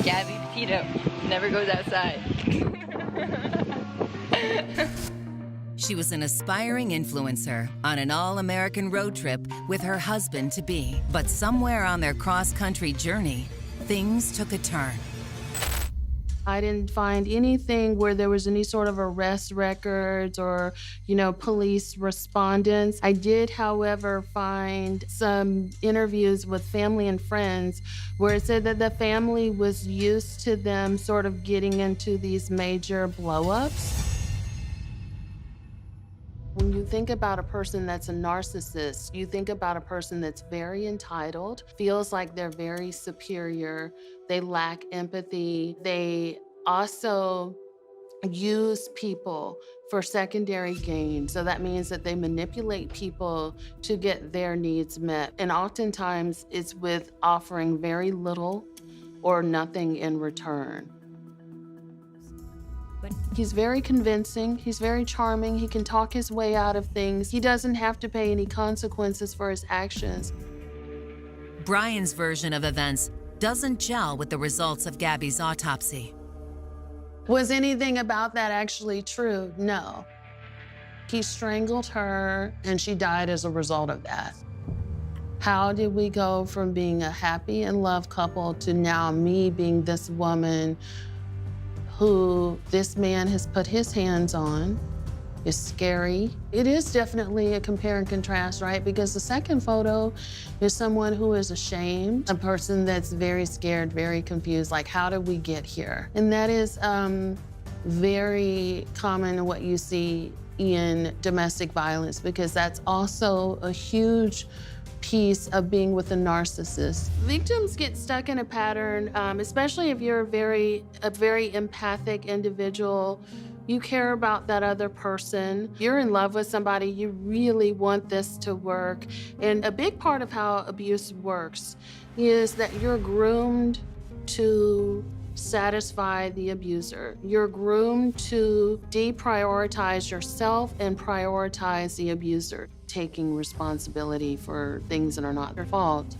Gabby Petito never goes outside. She was an aspiring influencer on an all-American road trip with her husband-to-be. But somewhere on their cross-country journey, things took a turn. I didn't find anything where there was any sort of arrest records or, police respondents. I did, however, find some interviews with family and friends where it said that the family was used to them sort of getting into these major blow-ups. When you think about a person that's a narcissist, you think about a person that's very entitled, feels like they're very superior, they lack empathy. They also use people for secondary gain. So that means that they manipulate people to get their needs met. And oftentimes it's with offering very little or nothing in return. He's very convincing, he's very charming, he can talk his way out of things. He doesn't have to pay any consequences for his actions. Brian's version of events doesn't gel with the results of Gabby's autopsy. Was anything about that actually true? No. He strangled her and she died as a result of that. How did we go from being a happy and loved couple to now me being this woman who this man has put his hands on? Is scary. It is definitely a compare and contrast, right? Because the second photo is someone who is ashamed, a person that's very scared, very confused, like, how did we get here? And that is very common in what you see in domestic violence, because that's also a huge piece of being with a narcissist. Victims get stuck in a pattern, especially if you're a very empathic individual. You care about that other person. You're in love with somebody. You really want this to work. And a big part of how abuse works is that you're groomed to satisfy the abuser. You're groomed to deprioritize yourself and prioritize the abuser, taking responsibility for things that are not their fault.